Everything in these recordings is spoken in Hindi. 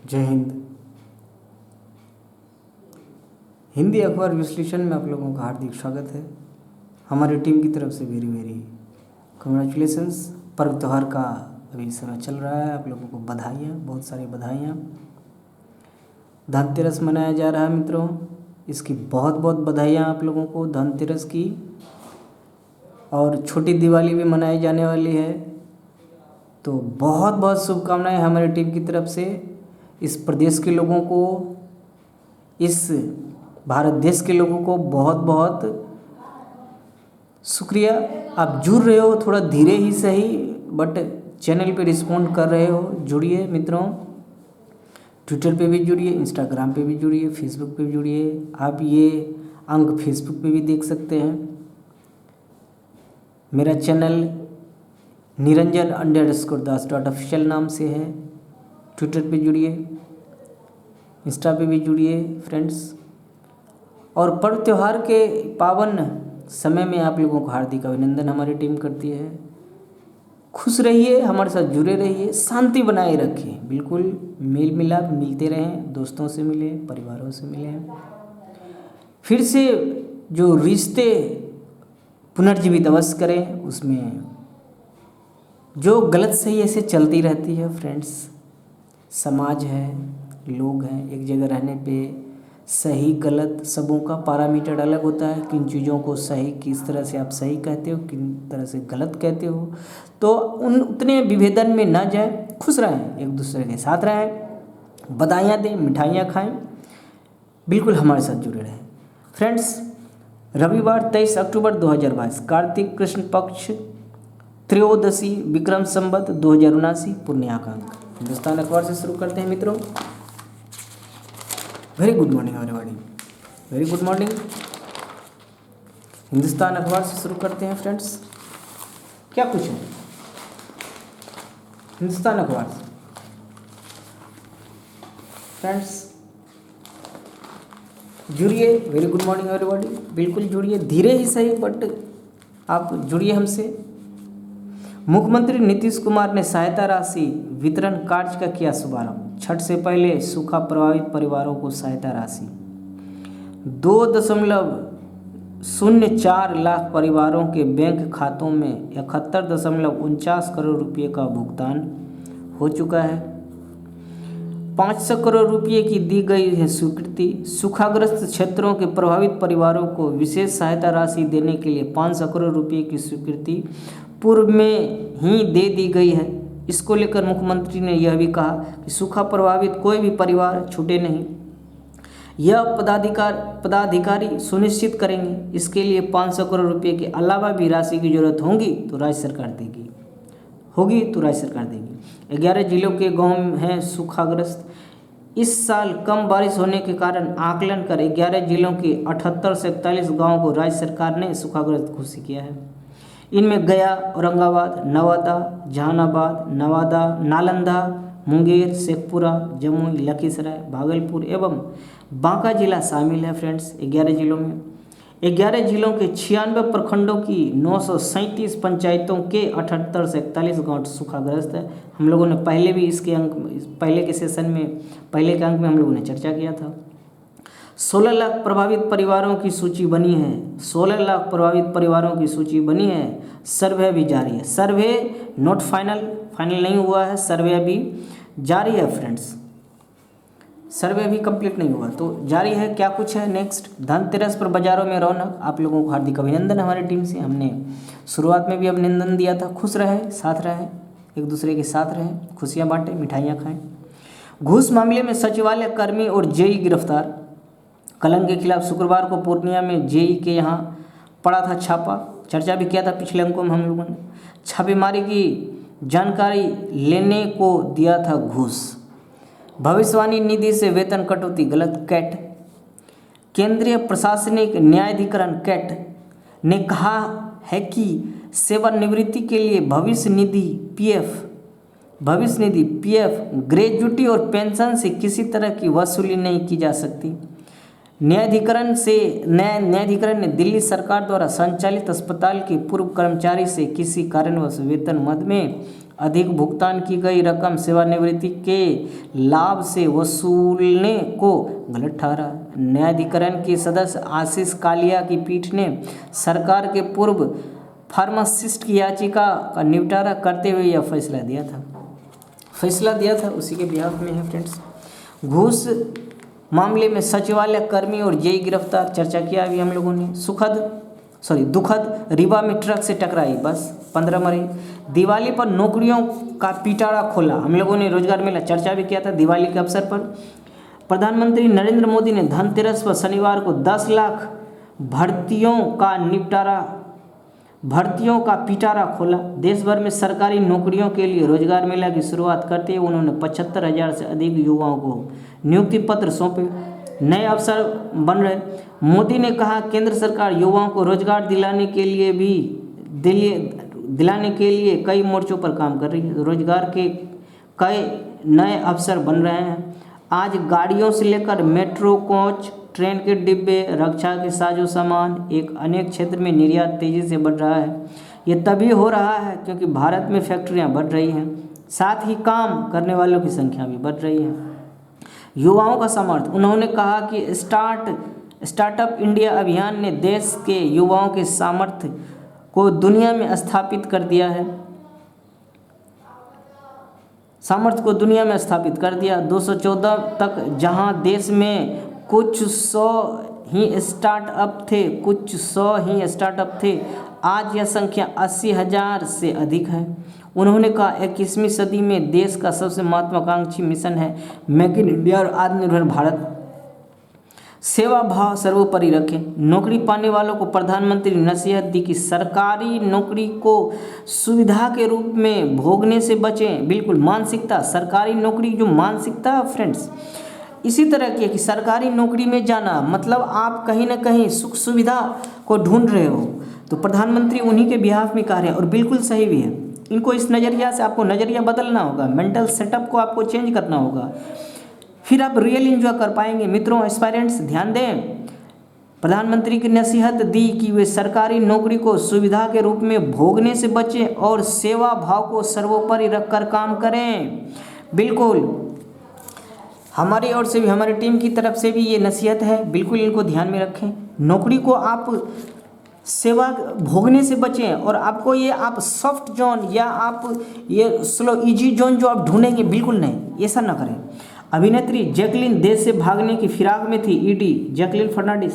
जय हिंद। हिंदी अखबार विश्लेषण में आप लोगों का हार्दिक स्वागत है। हमारी टीम की तरफ से वेरी वेरी कंग्रेचुलेशंस। पर्व त्यौहार का अभी समय चल रहा है, आप लोगों को बधाइयाँ, बहुत सारी बधाइयाँ। धनतेरस मनाया जा रहा है मित्रों, इसकी बहुत बहुत बधाइयाँ आप लोगों को धनतेरस की। और छोटी दिवाली भी मनाई जाने वाली है, तो बहुत बहुत शुभकामनाएं हमारी टीम की तरफ से इस प्रदेश के लोगों को, इस भारत देश के लोगों को बहुत बहुत शुक्रिया। आप जुड़ रहे हो, थोड़ा धीरे ही सही, बट चैनल पे रिस्पॉन्ड कर रहे हो। जुड़िए मित्रों, ट्विटर पे भी जुड़िए, इंस्टाग्राम पे भी जुड़िए, फेसबुक पे भी जुड़िए। आप ये अंक फेसबुक पे भी देख सकते हैं। मेरा चैनल niranjan_das.official नाम से है। ट्विटर पे जुड़िए, इंस्टा पे भी जुड़िए फ्रेंड्स। और पर्व त्यौहार के पावन समय में आप लोगों को हार्दिक अभिनंदन हमारी टीम करती है। खुश रहिए, हमारे साथ जुड़े रहिए, शांति बनाए रखें, बिल्कुल मेल मिलाप मिलते रहें, दोस्तों से मिलें, परिवारों से मिलें। फिर से जो रिश्ते पुनर्जीवित अवश्य करें, उसमें जो गलत सही ऐसे चलती रहती है फ्रेंड्स। समाज है, लोग हैं, एक जगह रहने पे सही गलत सबों का पैरामीटर अलग होता है। किन चीज़ों को सही किस तरह से आप सही कहते हो, किन तरह से गलत कहते हो, तो उतने विभेदन में ना जाए। खुश रहें, एक दूसरे के साथ रहें, बधाइयाँ दें, मिठाइयाँ खाएं, बिल्कुल हमारे साथ जुड़े रहें फ्रेंड्स। रविवार 23 अक्टूबर 2022, कार्तिक कृष्ण पक्ष, त्रयोदशी, विक्रम संवत 2079, पुण्याकांक। हिंदुस्तान अखबार से शुरू करते हैं मित्रों। Very good morning everybody, very good morning. Hindustan अखबार से शुरू करते हैं फ्रेंड्स। क्या कुछ है हिंदुस्तान अखबार से फ्रेंड्स? जुड़िए, वेरी गुड मॉर्निंग एवरीबॉडी, बिल्कुल जुड़िए, धीरे ही सही बट आप जुड़िए हमसे। मुख्यमंत्री नीतीश कुमार ने सहायता राशि वितरण कार्य का किया शुभारंभ। छठ से पहले सूखा प्रभावित परिवारों को सहायता राशि 2.04 लाख परिवारों के बैंक खातों में 71.49 करोड़ रुपये का भुगतान हो चुका है। 500 करोड़ रुपये की दी गई है स्वीकृति। सूखाग्रस्त क्षेत्रों के प्रभावित परिवारों को विशेष सहायता राशि देने के लिए 500 करोड़ रुपये की स्वीकृति पूर्व में ही दे दी गई है। इसको लेकर मुख्यमंत्री ने यह भी कहा कि सूखा प्रभावित कोई भी परिवार छूटे नहीं, यह पदाधिकारी सुनिश्चित करेंगे। इसके लिए 500 करोड़ रुपये के अलावा भी राशि की जरूरत होगी तो राज्य सरकार देगी, 11 जिलों के गांव हैं सूखाग्रस्त। इस साल कम बारिश होने के कारण आकलन कर 11 जिलों के 78 से 41 गाँवों को राज्य सरकार ने सूखाग्रस्त घोषित किया है। इनमें गया, औरंगाबाद, नवादा, जहानाबाद, नालंदा, मुंगेर, शेखपुरा, जमुई, लखीसराय, भागलपुर एवं बांका जिला शामिल है फ्रेंड्स। 11 जिलों में 11 जिलों के 96 प्रखंडों की 937 पंचायतों के 78 से 41 गाँव सूखाग्रस्त है। हम लोगों ने पहले भी इसके अंक पहले के अंक में हम लोगों ने चर्चा किया था। 16 लाख प्रभावित परिवारों की सूची बनी है। 16 लाख प्रभावित परिवारों की सूची बनी है। सर्वे भी जारी है। सर्वे नोट फाइनल नहीं हुआ है, सर्वे अभी जारी है फ्रेंड्स। सर्वे भी कंप्लीट नहीं हुआ तो जारी है। क्या कुछ है नेक्स्ट? धनतेरस पर बाजारों में रौनक। आप लोगों को हार्दिक अभिनंदन हमारी टीम से। हमने शुरुआत में भी अभिनंदन दिया था। खुश रहे, साथ रहे, एक दूसरे के साथ रहें, खुशियाँ बांटें, मिठाइयाँ खाएँ। घूस मामले में सचिवालय कर्मी और जेई गिरफ्तार। कलंक के खिलाफ शुक्रवार को पूर्णिया में जेई के यहाँ पड़ा था छापा। चर्चा भी किया था पिछले अंकों में हम लोगों ने। छापेमारी की जानकारी लेने को दिया था घूस। भविष्यवाणी निधि से वेतन कटौती गलत। कैट, केंद्रीय प्रशासनिक न्यायाधिकरण कैट ने कहा है कि सेवानिवृत्ति के लिए भविष्य निधि पीएफ, ग्रेजुटी और पेंशन से किसी तरह की वसूली नहीं की जा सकती। न्यायाधिकरण ने दिल्ली सरकार द्वारा संचालित अस्पताल के पूर्व कर्मचारी से किसी कारणवश वेतन मद में अधिक भुगतान की गई रकम सेवानिवृत्ति के लाभ से वसूलने को गलत ठहरा। न्यायाधिकरण के सदस्य आशीष कालिया की पीठ ने सरकार के पूर्व फार्मासिस्ट की याचिका का निपटारा करते हुए यह फैसला दिया था उसी के बिहाफ में है फ्रेंड्स। घूस मामले में सचिवालय कर्मी और जेई गिरफ्तार, चर्चा किया अभी हम लोगों ने। दुखद रीवा में ट्रक से टकराई बस, 15 मरे। दिवाली पर नौकरियों का पिटारा खोला, हम लोगों ने रोजगार मेला चर्चा भी किया था दिवाली के अवसर पर। प्रधानमंत्री नरेंद्र मोदी ने धनतेरस पर शनिवार को 10 लाख भर्तियों का पिटारा खोला। देश भर में सरकारी नौकरियों के लिए रोजगार मेला की शुरुआत करते हुए उन्होंने 75,000 से अधिक युवाओं को नियुक्ति पत्र सौंपे। नए अवसर बन रहे। मोदी ने कहा केंद्र सरकार युवाओं को रोजगार दिलाने के लिए कई मोर्चों पर काम कर रही है। रोजगार के कई नए अवसर बन रहे हैं। आज गाड़ियों से लेकर मेट्रो, कोच, ट्रेन के डिब्बे, रक्षा के साजो सामान अनेक क्षेत्र में निर्यात तेजी से बढ़ रहा है। ये तभी हो रहा है क्योंकि भारत में फैक्ट्रियां बढ़ रही हैं, साथ ही काम करने वालों की संख्या भी बढ़ रही है। युवाओं का सामर्थ्य, उन्होंने कहा कि स्टार्टअप इंडिया अभियान ने देश के युवाओं के सामर्थ्य को दुनिया में स्थापित कर दिया। 214 तक, जहां देश में कुछ सौ ही स्टार्टअप थे, आज यह संख्या 80,000 से अधिक है। उन्होंने कहा 21वीं सदी में देश का सबसे महत्वाकांक्षी मिशन है मेक इन इंडिया और आत्मनिर्भर भारत। सेवा भाव सर्वोपरि रखें। नौकरी पाने वालों को प्रधानमंत्री ने नसीहत दी कि सरकारी नौकरी को सुविधा के रूप में भोगने से बचें। बिल्कुल मानसिकता, सरकारी नौकरी जो मानसिकता फ्रेंड्स इसी तरह की है कि सरकारी नौकरी में जाना मतलब आप कहीं ना कहीं सुख सुविधा को ढूंढ रहे हो, तो प्रधानमंत्री उन्हीं के बिहाफ में कह रहे हैं और बिल्कुल सही भी है। इनको इस नज़रिया से आपको नज़रिया बदलना होगा, मेंटल सेटअप को आपको चेंज करना होगा, फिर आप रियल एंजॉय कर पाएंगे। मित्रों एस्पायरेंट्स ध्यान दें, प्रधानमंत्री की नसीहत दी कि वे सरकारी नौकरी को सुविधा के रूप में भोगने से बचें और सेवा भाव को सर्वोपरि रखकर काम करें। बिल्कुल हमारी ओर से भी, हमारी टीम की तरफ से भी ये नसीहत है, बिल्कुल इनको ध्यान में रखें। नौकरी को आप सेवा भोगने से बचें और आपको ये आप सॉफ्ट जोन या आप ये स्लो इजी जोन जो आप ढूंढेंगे, बिल्कुल नहीं, ऐसा ना करें। अभिनेत्री जैकलिन देश से भागने की फिराक में थी। ED Jacqueline Fernandes.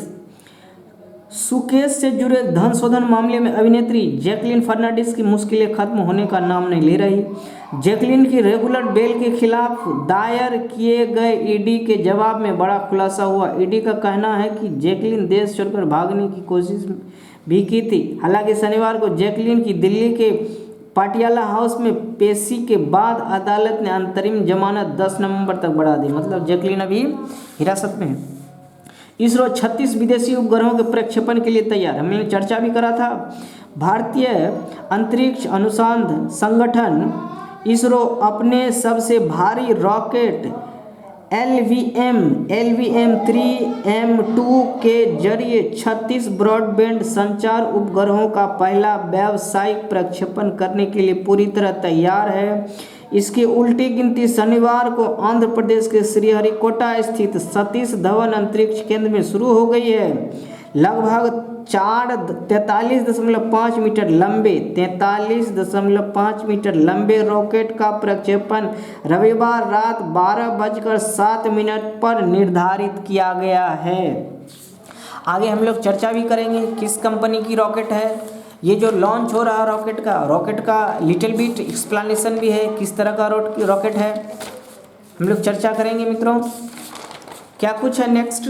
सुकेश से जुड़े धन शोधन मामले में अभिनेत्री जैकलिन फर्नांडिस की मुश्किलें खत्म होने का नाम नहीं ले रही। जैकलिन की रेगुलर बेल के खिलाफ दायर किए गए ईडी के जवाब में बड़ा खुलासा हुआ। ईडी का कहना है कि जैकलिन देश छोड़कर भागने की कोशिश भी की थी। हालांकि शनिवार को जैकलिन की दिल्ली के पाटियाला हाउस में पेशी के बाद अदालत ने अंतरिम जमानत 10 नवंबर तक बढ़ा दी। मतलब जैकलिन अभी हिरासत में है। इसरो 36 विदेशी उपग्रहों के प्रक्षेपण के लिए तैयार। हमने चर्चा भी करा था। भारतीय अंतरिक्ष अनुसंधान संगठन इसरो अपने सबसे भारी रॉकेट LVM-3M2 के जरिए 36 ब्रॉडबैंड संचार उपग्रहों का पहला व्यावसायिक प्रक्षेपण करने के लिए पूरी तरह तैयार है। इसकी उल्टी गिनती शनिवार को आंध्र प्रदेश के श्रीहरिकोटा स्थित सतीश धवन अंतरिक्ष केंद्र में शुरू हो गई है। लगभग 43.5 मीटर लंबे रॉकेट का प्रक्षेपण रविवार रात 12:07 पर निर्धारित किया गया है। आगे हम लोग चर्चा भी करेंगे किस कंपनी की रॉकेट है, ये जो लॉन्च हो रहा रॉकेट का लिटिल बिट एक्सप्लेनेशन भी है, किस तरह का रॉकेट है हम लोग चर्चा करेंगे। मित्रों क्या कुछ है नेक्स्ट।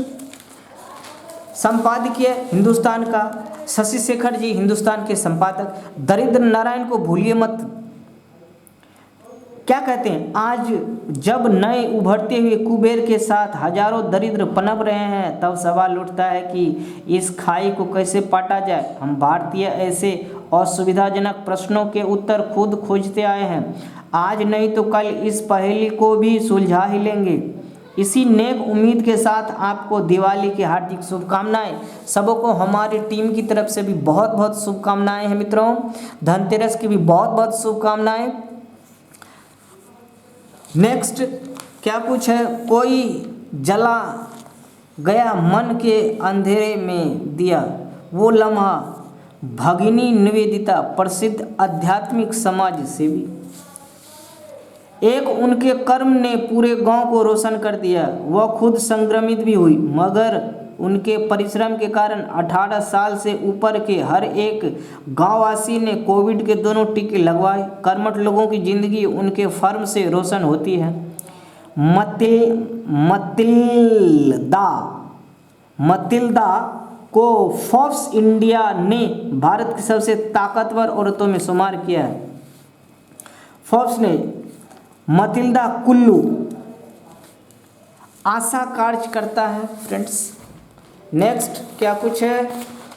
संपादकीय हिंदुस्तान का शशि शेखर जी, हिंदुस्तान के संपादक। दरिद्र नारायण को भूलिए मत। क्या कहते हैं, आज जब नए उभरते हुए कुबेर के साथ हजारों दरिद्र पनप रहे हैं, तब सवाल उठता है कि इस खाई को कैसे पाटा जाए। हम भारतीय ऐसे असुविधाजनक प्रश्नों के उत्तर खुद खोजते आए हैं। आज नहीं तो कल इस पहेली को भी सुलझा ही लेंगे। इसी नेक उम्मीद के साथ आपको दिवाली की हार्दिक शुभकामनाएं। सबों को हमारी टीम की तरफ से भी बहुत बहुत शुभकामनाएं हैं मित्रों। धनतेरस की भी बहुत बहुत शुभकामनाएं। नेक्स्ट क्या कुछ है, कोई जला गया मन के अंधेरे में दिया वो लम्हा, भगिनी निवेदिता प्रसिद्ध आध्यात्मिक समाज सेवी। एक उनके कर्म ने पूरे गांव को रोशन कर दिया, वह खुद संक्रमित भी हुई, मगर उनके परिश्रम के कारण 18 साल से ऊपर के हर एक गांववासी ने कोविड के दोनों टीके लगवाए। कर्मठ लोगों की जिंदगी उनके फर्म से रोशन होती है। मतिल्दा को फोर्ब्स इंडिया ने भारत की सबसे ताकतवर औरतों में शुमार किया है। फोर्ब्स ने मतिल्दा कुल्लू आशा कार्य करता है फ्रेंड्स। नेक्स्ट क्या कुछ है,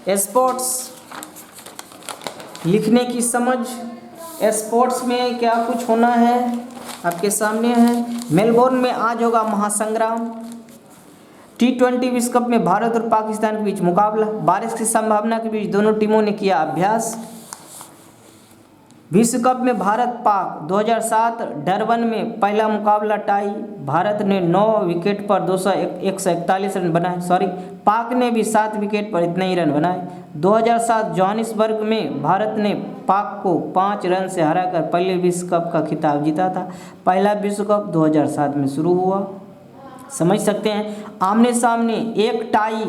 स्पोर्ट्स लिखने की समझ। स्पोर्ट्स में क्या कुछ होना है आपके सामने है। मेलबोर्न में आज होगा महासंग्राम। T20 विश्व कप में भारत और पाकिस्तान के बीच मुकाबला, बारिश की संभावना के बीच दोनों टीमों ने किया अभ्यास। विश्व कप में भारत पाक 2007 डरबन में पहला मुकाबला टाई, भारत ने 9 विकेट पर 141 रन बनाए, पाक ने भी 7 विकेट पर इतने ही रन बनाए। 2007 जोहानिसबर्ग में भारत ने पाक को 5 रन से हराकर पहले विश्व कप का खिताब जीता था। पहला विश्व कप 2007 में शुरू हुआ, समझ सकते हैं। आमने सामने एक टाई,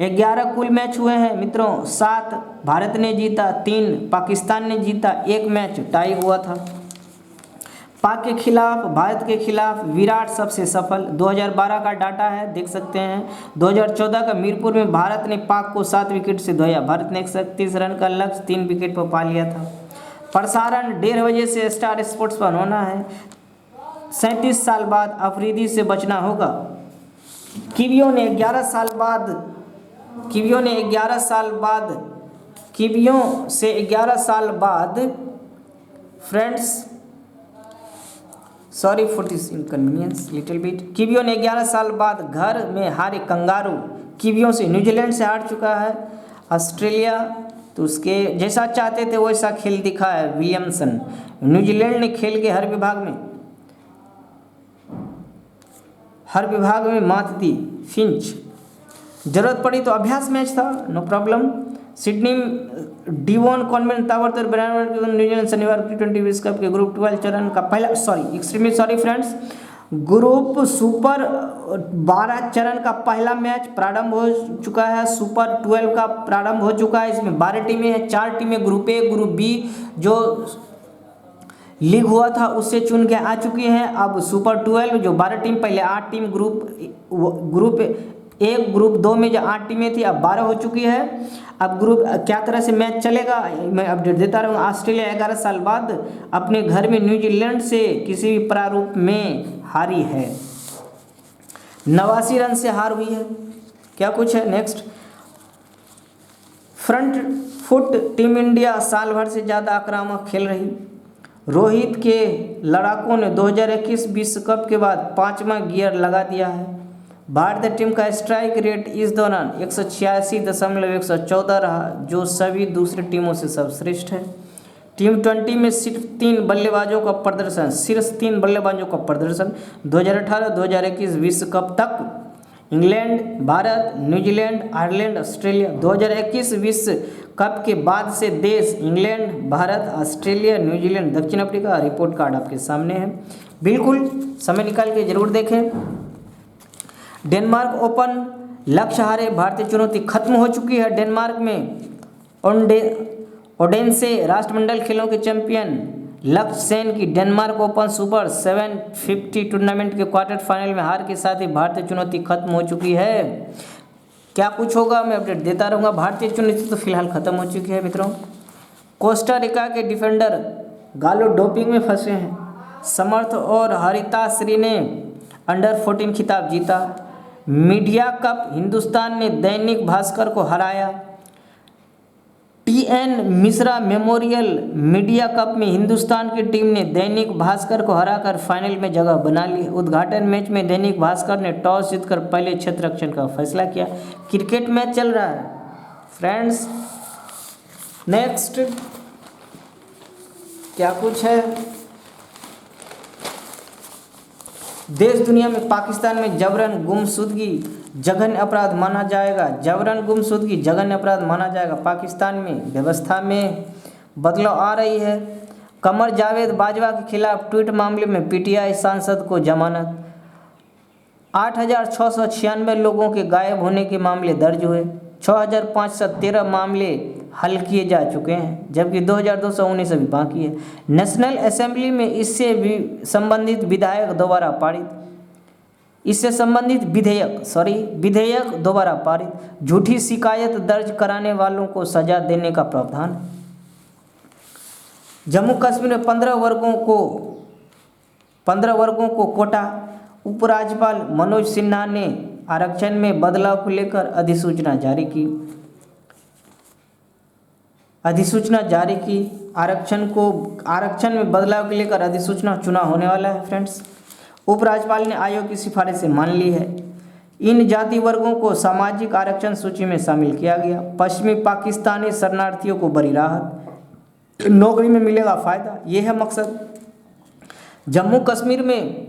11 कुल मैच हुए हैं मित्रों, 7 भारत ने जीता, 3 पाकिस्तान ने जीता, 1 मैच टाई हुआ था। पाक के खिलाफ भारत के खिलाफ विराट सबसे सफल, 2012 का डाटा है, देख सकते हैं। 2014 का मीरपुर में भारत ने पाक को 7 विकेट से धोया, भारत ने 131 रन का लक्ष्य 3 विकेट पर पा लिया था। प्रसारण 1:30 बजे से स्टार स्पोर्ट्स पर होना है। 37 साल बाद अफरीदी से बचना होगा। कीवियों ने 11 साल बाद friends, sorry for this inconvenience little bit. कीवियों ने 11 साल बाद घर में हारे कंगारू कीवियों से। न्यूजीलैंड से हार चुका है ऑस्ट्रेलिया, तो उसके जैसा चाहते थे वैसा खेल दिखा है विलियमसन। न्यूजीलैंड ने खेल के हर विभाग में मात दी। फिंच, जरूरत पड़ी तो अभ्यास मैच था, no problem. Sydney Devon Conway ताबड़तोड़ न्यूजीलैंड शनिवार T20 विश्व कप के ग्रुप 12 चरण का पहला extremely sorry friends, group super 12 चरण का पहला मैच प्रारंभ हो चुका है। सुपर 12 का प्रारंभ हो चुका है। इसमें 12 टीमें हैं, 4 टीमें ग्रुप A ग्रुप B जो लीग हुआ था उससे चुन के आ चुकी हैं। अब सुपर 12 जो 12 टीम, पहले 8 टीम ग्रुप 1 ग्रुप 2 में जो 8 टीमें थी अब 12 हो चुकी है। अब ग्रुप क्या तरह से मैच चलेगा मैं अपडेट देता रहूँगा। ऑस्ट्रेलिया 11 साल बाद अपने घर में न्यूजीलैंड से किसी भी प्रारूप में हारी है, 89 रन से हार हुई है। क्या कुछ है next, front foot team India साल भर से ज़्यादा आक्रामक खेल रही। रोहित के लड़ाकों ने 2021 विश्व कप के बाद 5वां गियर लगा दिया है। भारतीय टीम का स्ट्राइक रेट इस दौरान 186.114 रहा, जो सभी दूसरी टीमों से सर्वश्रेष्ठ है। T20 में सिर्फ 3 बल्लेबाजों का प्रदर्शन 2018-2021 विश्व कप तक। England, Bharat, New Zealand, Ireland, Australia. 2021 विश्व कप के बाद से देश इंग्लैंड, भारत, ऑस्ट्रेलिया, न्यूजीलैंड, दक्षिण अफ्रीका। रिपोर्ट कार्ड आपके सामने है, बिल्कुल समय निकाल के जरूर देखें। डेनमार्क ओपन लक्ष्य हारे, भारतीय चुनौती खत्म हो चुकी है। डेनमार्क में ओडेंसे राष्ट्रमंडल खेलों के चैंपियन लक्ष्य सेन की डेनमार्क ओपन सुपर 750 टूर्नामेंट के क्वार्टर फाइनल में हार के साथ ही भारतीय चुनौती खत्म हो चुकी है। क्या कुछ होगा मैं अपडेट देता रहूँगा। भारतीय चुनौती तो फिलहाल खत्म हो चुकी है मित्रों। कोस्टा रिका के डिफेंडर गालो डोपिंग में फंसे हैं। समर्थ और हरिताश्री ने अंडर 14 खिताब जीता। मीडिया कप हिंदुस्तान ने दैनिक भास्कर को हराया। TN Mishra memorial media cup में हिंदुस्तान की टीम ने दैनिक भास्कर को हराकर फाइनल में जगह बना ली। उद्घाटन मैच में दैनिक भास्कर ने टॉस जीतकर पहले क्षेत्ररक्षण का फैसला किया। क्रिकेट मैच चल रहा है फ्रेंड्स। नेक्स्ट क्या कुछ है, देश दुनिया में पाकिस्तान में जबरन गुमशुदगी जघन्य अपराध माना जाएगा। जबरन गुमशुदगी जघन्य अपराध माना जाएगा। पाकिस्तान में व्यवस्था में बदलाव आ रही है। कमर जावेद बाजवा के खिलाफ ट्वीट मामले में पीटीआई सांसद को जमानत। 8,696 लोगों के गायब होने के मामले दर्ज हुए। 6,513 मामले हल किए जा चुके हैं, जबकि 2,219 अभी बाकी है। नेशनल असेंबली में इससे भी संबंधित विधेयक दोबारा पारित। झूठी शिकायत दर्ज कराने वालों को सजा देने का प्रावधान। जम्मू कश्मीर में 15 वर्गों को कोटा। उपराज्यपाल मनोज सिन्हा ने आरक्षण में बदलाव को लेकर अधिसूचना जारी की। आरक्षण में बदलाव के लेकर अधिसूचना चुनाव होने वाला है फ्रेंड्स। उपराज्यपाल ने आयोग की सिफारिशें मान ली है। इन जाति वर्गों को सामाजिक आरक्षण सूची में शामिल किया गया। पश्चिमी पाकिस्तानी शरणार्थियों को बड़ी राहत, नौकरी में मिलेगा फायदा, ये है मकसद। जम्मू कश्मीर में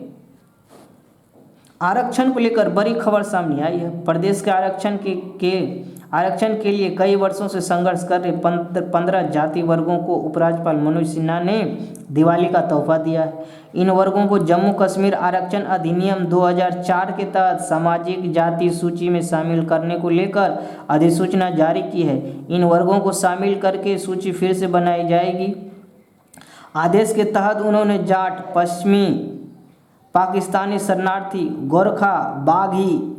आरक्षण को लेकर बड़ी खबर सामने आई है। प्रदेश के आरक्षण के लिए कई वर्षों से संघर्ष कर रहे 15 जाति वर्गों को उपराज्यपाल मनोज सिन्हा ने दिवाली का तोहफा दिया है। इन वर्गों को जम्मू कश्मीर आरक्षण अधिनियम 2004 के तहत सामाजिक जाति सूची में शामिल करने को लेकर अधिसूचना जारी की है। इन वर्गों को शामिल करके सूची फिर से बनाई जाएगी। आदेश के तहत उन्होंने जाट, पश्चिमी पाकिस्तानी शरणार्थी, गोरखा, बाघी,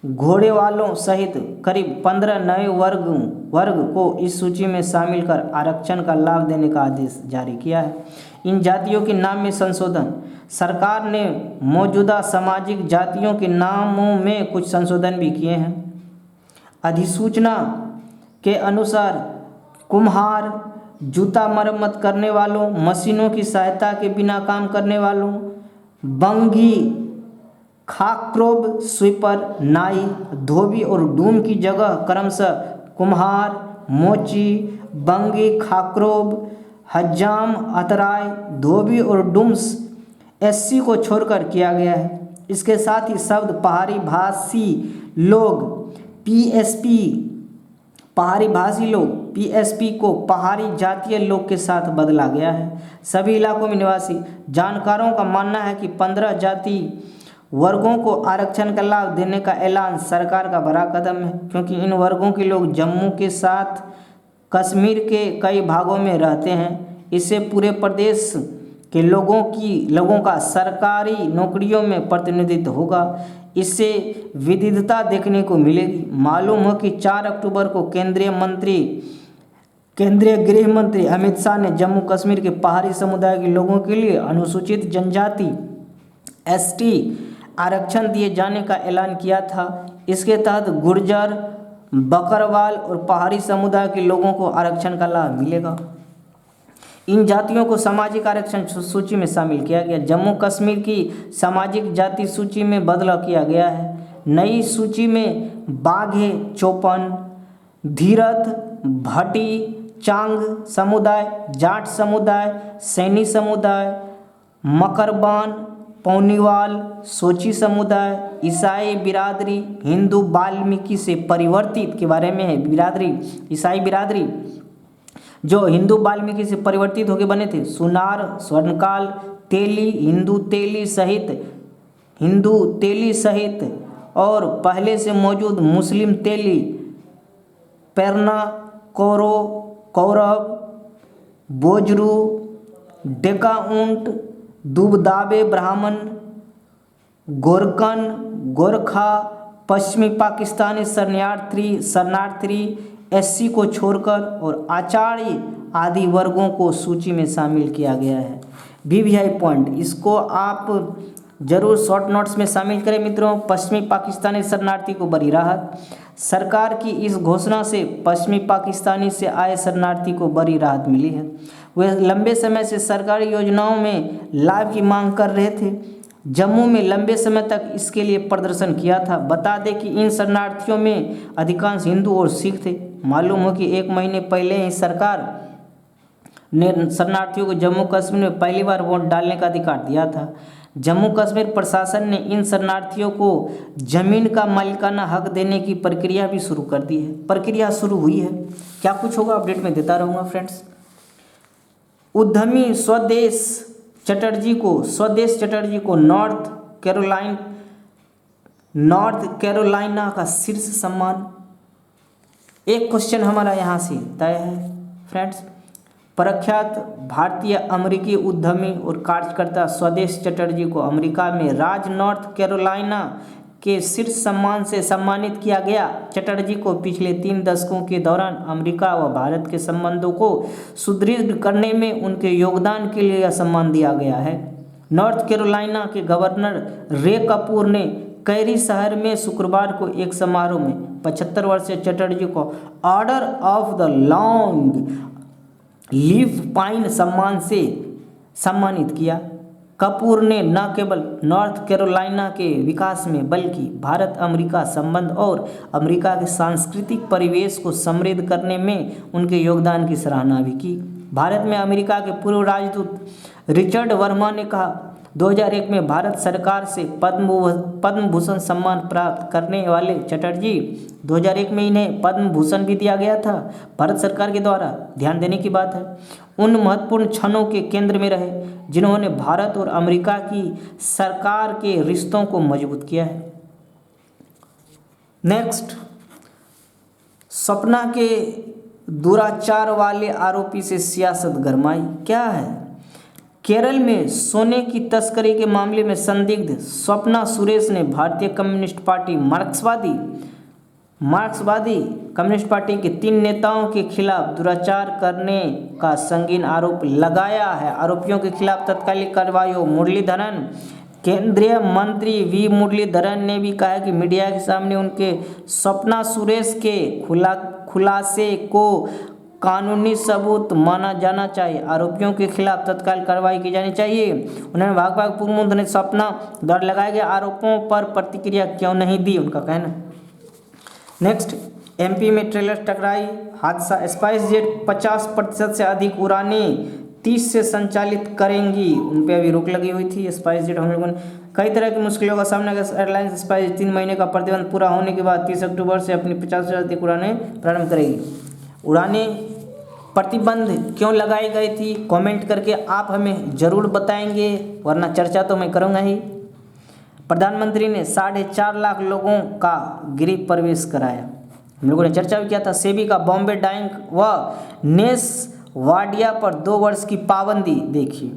घोड़े वालों सहित करीब 15 नए वर्ग को इस सूची में शामिल कर आरक्षण का लाभ देने का आदेश जारी किया है। इन जातियों के नाम में संशोधन। सरकार ने मौजूदा सामाजिक जातियों के नामों में कुछ संशोधन भी किए हैं। अधिसूचना के अनुसार कुम्हार, जूता मरम्मत करने वालों, मशीनों की सहायता के बिना काम करने वालों, बंगी, खाक्रोब, स्वीपर, नाई, धोबी और डूम की जगह क्रमशः कुम्हार, मोची, बंगी, खाक्रोब, हज्जाम, अतराय, धोबी और डूम्स एससी को छोड़कर किया गया है। इसके साथ ही शब्द पहाड़ी भाषी लोग पीएसपी को पहाड़ी जातीय लोग के साथ बदला गया है। सभी इलाकों में निवासी जानकारों का मानना है कि 15 जाति वर्गों को आरक्षण का लाभ देने का ऐलान सरकार का बड़ा कदम है, क्योंकि इन वर्गों के लोग जम्मू के साथ कश्मीर के कई भागों में रहते हैं। इससे पूरे प्रदेश के लोगों का सरकारी नौकरियों में प्रतिनिधित्व होगा। इससे विविधता देखने को मिलेगी। मालूम हो कि 4 अक्टूबर को केंद्रीय गृह मंत्री अमित शाह ने जम्मू कश्मीर के पहाड़ी समुदाय के लोगों के लिए अनुसूचित जनजाति एसटी आरक्षण दिए जाने का ऐलान किया था। इसके तहत गुर्जर, बकरवाल और पहाड़ी समुदाय के लोगों को आरक्षण का लाभ मिलेगा। इन जातियों को सामाजिक आरक्षण सूची में शामिल किया गया। जम्मू कश्मीर की सामाजिक जाति सूची में बदलाव किया गया है। नई सूची में बाघे, चौपन, धीरथ, भट्टी, चांग समुदाय, जाट समुदाय, सैनी समुदाय, मकरबान, पौनीवाल, सोची समुदाय, ईसाई बिरादरी, हिंदू वाल्मीकि से परिवर्तित के बारे में है। ईसाई बिरादरी जो हिंदू वाल्मीकि से परिवर्तित होकर बने थे। सुनार, स्वर्णकाल, तेली, हिंदू तेली सहित और पहले से मौजूद मुस्लिम तेली, पेरना, कौरव, बोजरू, डेकाऊंट, दुबदाबे ब्राह्मण, गोरकन, गोरखा, पश्चिमी पाकिस्तानी शरणार्थी एससी को छोड़कर और आचार्य आदि वर्गों को सूची में शामिल किया गया है। वीवीआई पॉइंट, इसको आप जरूर शॉर्ट नोट्स में शामिल करें मित्रों। पश्चिमी पाकिस्तानी शरणार्थी को बड़ी राहत। सरकार की इस घोषणा से पश्चिमी पाकिस्तानी से आए शरणार्थी को बड़ी राहत मिली है। वे लंबे समय से सरकारी योजनाओं में लाभ की मांग कर रहे थे। जम्मू में लंबे समय तक इसके लिए प्रदर्शन किया था। बता दें कि इन शरणार्थियों में अधिकांश हिंदू और सिख थे। मालूम हो कि 1 महीने पहले ही सरकार ने शरणार्थियों को जम्मू कश्मीर में पहली बार वोट डालने का अधिकार दिया था। जम्मू कश्मीर प्रशासन ने इन शरणार्थियों को जमीन का मालिकाना हक देने की प्रक्रिया भी शुरू कर दी है। प्रक्रिया शुरू हुई है। क्या कुछ होगा अपडेट में देता रहूँगा फ्रेंड्स। उद्यमी स्वदेश चटर्जी को नॉर्थ कैरोलिना का शीर्ष सम्मान। एक क्वेश्चन हमारा यहाँ से तय है फ्रेंड्स। प्रख्यात भारतीय अमेरिकी उद्यमी और कार्यकर्ता स्वदेश चटर्जी को अमेरिका में राज्य नॉर्थ कैरोलिना के शीर्ष सम्मान से सम्मानित किया गया। चटर्जी को पिछले 3 दशकों के दौरान अमेरिका व भारत के संबंधों को सुदृढ़ करने में उनके योगदान के लिए यह सम्मान दिया गया है। नॉर्थ कैरोलिना के गवर्नर रे कपूर ने कैरी शहर में शुक्रवार को एक समारोह में 75 वर्षीय चटर्जी को order of the long leave pine सम्मान से सम्मानित किया। कपूर ने न केवल नॉर्थ कैरोलिना के विकास में बल्कि भारत अमेरिका संबंध और अमेरिका के सांस्कृतिक परिवेश को समृद्ध करने में उनके योगदान की सराहना भी की। भारत में अमेरिका के पूर्व राजदूत रिचर्ड वर्मा ने कहा, 2001 में भारत सरकार से पद्म भूषण सम्मान प्राप्त करने वाले चटर्जी 2001 में इन्हें पद्म भूषण भी दिया गया था। भारत सरकार के द्वारा ध्यान देने की बात है, उन महत्वपूर्ण क्षणों के केंद्र में रहे जिन्होंने भारत और अमेरिका की सरकार के रिश्तों को मजबूत किया है। नेक्स्ट, सपना के दुराचार वाले आरोपी से सियासत गरमाई। क्या है? केरल में सोने की तस्करी के मामले में संदिग्ध स्वप्ना सुरेश ने भारतीय कम्युनिस्ट पार्टी मार्क्सवादी कम्युनिस्ट पार्टी के 3 नेताओं के खिलाफ दुराचार करने का संगीन आरोप लगाया है। आरोपियों के खिलाफ तत्कालिक कार्रवाई हो। मुरलीधरन, केंद्रीय मंत्री वी मुरलीधरन ने भी कहा कि मीडिया के सामने उनके स्वप्ना सुरेश के खुलासे को कानूनी सबूत माना जाना चाहिए। आरोपियों के खिलाफ तत्काल कार्रवाई की जानी चाहिए। उन्होंने भागवत पूर्व ने सपना द्वारा लगाए गए आरोपों पर प्रतिक्रिया क्यों नहीं दी, उनका कहना। नेक्स्ट, एमपी में ट्रेलर टकराई हादसा। स्पाइस जेट 50% से अधिक उड़ानें 30 से संचालित करेंगी, उन पर अभी रोक लगी हुई थी। स्पाइस जेट हम लोगों ने कई तरह की मुश्किलों का सामना किया। एयरलाइंस स्पाइस 3 महीने का प्रतिबंध पूरा होने के बाद 30 अक्टूबर से अपनी 50 से अधिक उड़ानें प्रारंभ करेगी। उड़ानें प्रतिबंध क्यों लगाई गई थी, कमेंट करके आप हमें ज़रूर बताएंगे, वरना चर्चा तो मैं करूँगा ही। प्रधानमंत्री ने 4.5 लाख लोगों का गृह प्रवेश कराया। हम लोगों ने चर्चा भी किया था। सेबी का बॉम्बे डाइंग व नेस वाडिया पर 2 वर्ष की पाबंदी देखी।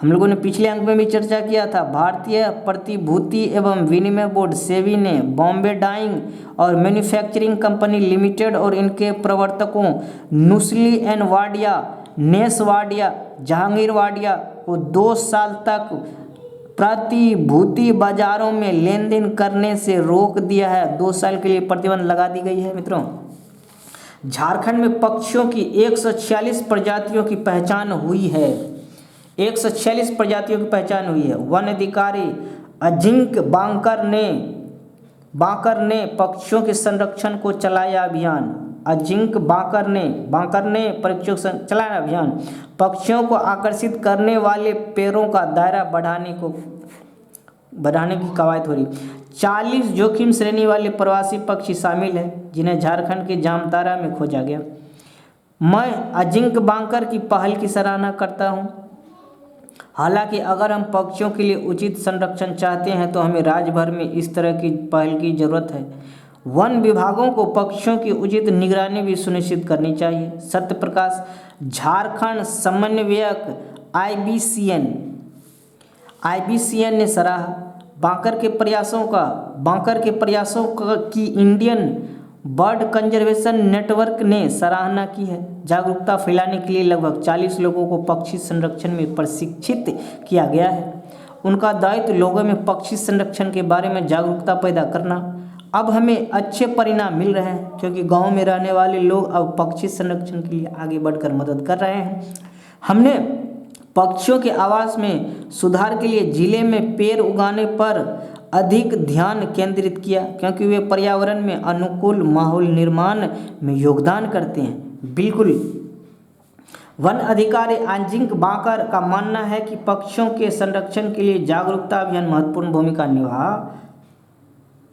हम लोगों ने पिछले अंक में भी चर्चा किया था। भारतीय प्रतिभूति एवं विनिमय बोर्ड सेबी ने बॉम्बे डाइंग और मैन्युफैक्चरिंग कंपनी लिमिटेड और इनके प्रवर्तकों नुस्ली एंड वाडिया, नेस वाडिया, जहांगीर वाडिया को 2 साल तक प्रतिभूति बाजारों में लेन देन करने से रोक दिया है। 2 साल के लिए प्रतिबंध लगा दी गई है। मित्रों, झारखंड में पक्षियों की 146 प्रजातियों की पहचान हुई है। 146 प्रजातियों की पहचान हुई है। वन अधिकारी अजिंक बांकर ने पक्षियों के संरक्षण को चलाया अभियान। अजिंक बांकर ने पक्षियों से चलाया अभियान। पक्षियों को आकर्षित करने वाले पेड़ों का दायरा बढ़ाने की कवायद हो रही। 40 जोखिम श्रेणी वाले प्रवासी पक्षी शामिल हैं जिन्हें झारखंड के जामताड़ा में खोजा गया। मैं अजिंक बांकर की पहल की सराहना करता हूं। हालांकि अगर हम पक्षियों के लिए उचित संरक्षण चाहते हैं तो हमें राज्य भर में इस तरह की पहल की जरूरत है। वन विभागों को पक्षियों की उचित निगरानी भी सुनिश्चित करनी चाहिए। सत्यप्रकाश, झारखंड समन्वयक IBCN ने सराहा। बांकर के प्रयासों की इंडियन बर्ड कंजर्वेशन नेटवर्क ने सराहना की है। जागरूकता फैलाने के लिए लगभग 40 लोगों को पक्षी संरक्षण में प्रशिक्षित किया गया है। उनका दायित्व लोगों में पक्षी संरक्षण के बारे में जागरूकता पैदा करना। अब हमें अच्छे परिणाम मिल रहे हैं क्योंकि गांव में रहने वाले लोग अब पक्षी संरक्षण के लिए आगे बढ़कर मदद कर रहे हैं। हमने पक्षियों के आवास में सुधार के लिए जिले में पेड़ उगाने पर अधिक ध्यान केंद्रित किया क्योंकि वे पर्यावरण में अनुकूल माहौल निर्माण में योगदान करते हैं। बिल्कुल, वन अधिकारी आंजिंग बाकर का मानना है कि पक्षियों के संरक्षण के लिए जागरूकता अभियान महत्वपूर्ण भूमिका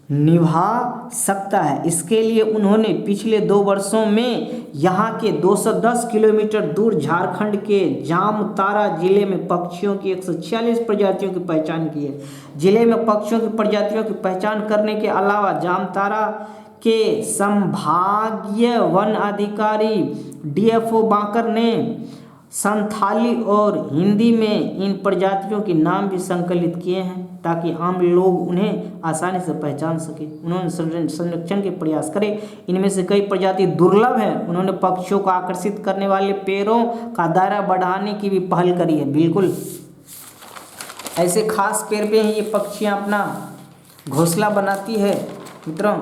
निभा सकता है। इसके लिए उन्होंने पिछले 2 वर्षों में यहाँ के 210 किलोमीटर दूर झारखंड के जामतारा जिले में पक्षियों की 146 प्रजातियों की पहचान की है। जिले में पक्षियों की प्रजातियों की पहचान करने के अलावा जामतारा के संभागीय वन अधिकारी डीएफओ बांकर ने संथाली और हिंदी में इन प्रजातियों के नाम भी संकलित किए हैं ताकि आम लोग उन्हें आसानी से पहचान सके। उन्होंने संरक्षण के प्रयास करे। इनमें से कई प्रजाति दुर्लभ हैं। उन्होंने पक्षियों को आकर्षित करने वाले पेड़ों का दायरा बढ़ाने की भी पहल करी है। बिल्कुल ऐसे खास पेड़ पे ही ये पक्षियाँ अपना घोंसला बनाती है मित्रों।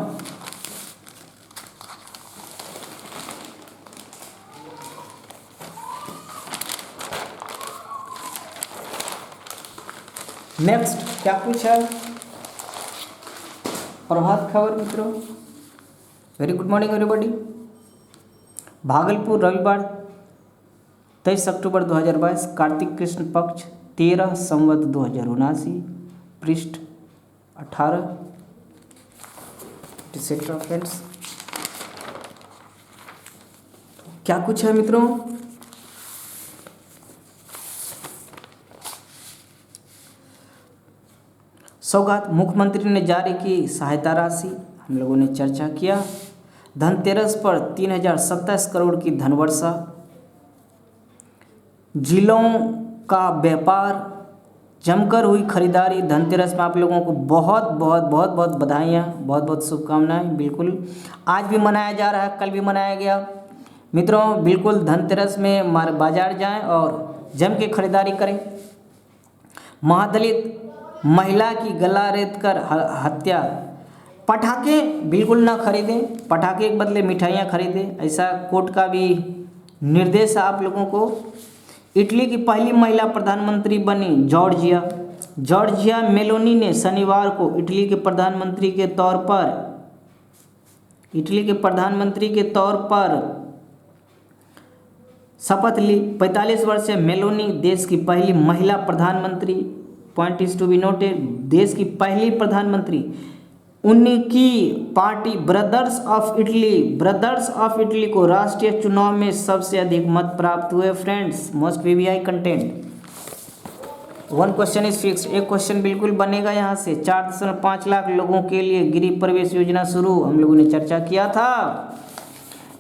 नेक्स्ट क्या पूछा? प्रभात खबर मित्रों। Very good morning everybody. Bhagalpur रविवार 23 अक्टूबर 2022 कार्तिक कृष्ण पक्ष 13 संवत 2079 पृष्ठ 18 एटसेट्रा फ्रेंड्स। क्या कुछ है मित्रों? सौगात मुख्यमंत्री ने जारी की सहायता राशि, हम लोगों ने चर्चा किया। धनतेरस पर 3027 करोड़ की धनवर्षा। जिलों का व्यापार जमकर हुई खरीदारी। धनतेरस में आप लोगों को बहुत बहुत बहुत बहुत बधाइयाँ, बहुत बहुत शुभकामनाएं। बिल्कुल आज भी मनाया जा रहा है, कल भी मनाया गया मित्रों। बिल्कुल धनतेरस में बाजार जाएं और जम के खरीदारी करें। महादलित महिला की गला रेत कर हत्या। पटाखे बिल्कुल ना खरीदें, पटाखे के बदले मिठाइयाँ खरीदें, ऐसा कोर्ट का भी निर्देश है आप लोगों को। इटली की पहली महिला प्रधानमंत्री बनी जॉर्जिया मेलोनी ने शनिवार को इटली के प्रधानमंत्री के तौर पर शपथ ली। 45 वर्षीय मेलोनी देश की पहली महिला प्रधानमंत्री, point is to be noted, देश की पहली प्रधानमंत्री। उनकी पार्टी ब्रदर्स ऑफ इटली को राष्ट्रीय चुनाव में सबसे अधिक मत प्राप्त हुए। Friends most VVI content. 1 question is fixed, एक क्वेश्चन बिल्कुल बनेगा यहाँ से। 4.5 लाख लोगों के लिए गृह प्रवेश योजना शुरू, हम लोगों ने चर्चा किया था।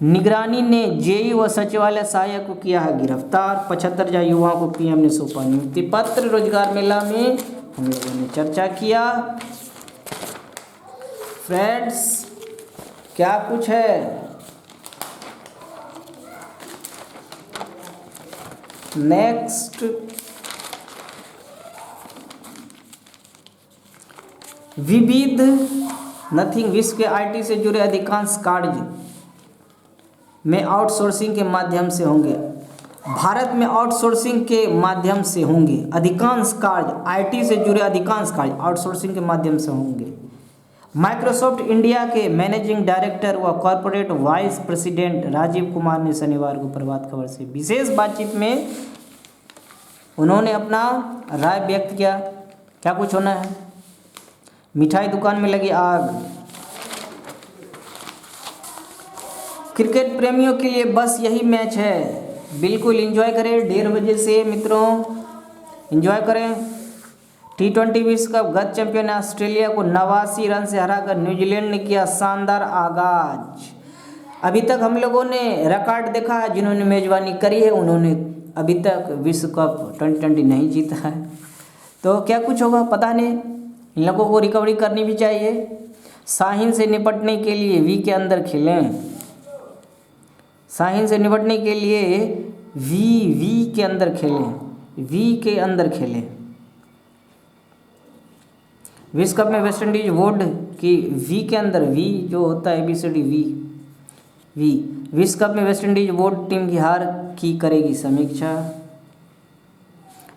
निगरानी ने जेई व सचिवालय सहायक को किया है गिरफ्तार। 75,000 युवाओं को पीएम ने सौंपा नियुक्ति पत्र। रोजगार मेला में हम लोगों ने चर्चा किया। फ्रेंड्स क्या कुछ है? नेक्स्ट विविध नथिंग। विश्व के आईटी से जुड़े अधिकांश कार्य में आउटसोर्सिंग के माध्यम से होंगे। भारत में आउटसोर्सिंग के माध्यम से होंगे अधिकांश कार्य। आईटी से जुड़े अधिकांश कार्य आउटसोर्सिंग के माध्यम से होंगे। माइक्रोसॉफ्ट इंडिया के मैनेजिंग डायरेक्टर व corporate vice president Rajeev Kumar ने शनिवार को प्रभात खबर से विशेष बातचीत में उन्होंने अपना राय व्यक्त किया। क्या कुछ होना है? मिठाई दुकान में लगी आग। क्रिकेट प्रेमियों के लिए बस यही मैच है। बिल्कुल एंजॉय करें 1:30 बजे से मित्रों, एंजॉय करें। T20 विश्व कप गत चैंपियन ऑस्ट्रेलिया को 89 रन से हराकर न्यूजीलैंड ने किया शानदार आगाज। अभी तक हम लोगों ने रिकॉर्ड देखा है, जिन्होंने मेजबानी करी है उन्होंने अभी तक विश्व कप 2020 नहीं जीता है। तो क्या कुछ होगा पता नहीं। इन लोगों को रिकवरी करनी भी चाहिए। शाहीन से निपटने के लिए वी के अंदर खेलें। शाहीन से निपटने के लिए वी के अंदर खेलें। विश्व कप में वेस्ट इंडीज बोर्ड की वी के अंदर, वी जो होता है ABCD वी। विश्व कप में वेस्ट इंडीज बोर्ड टीम की हार की करेगी समीक्षा।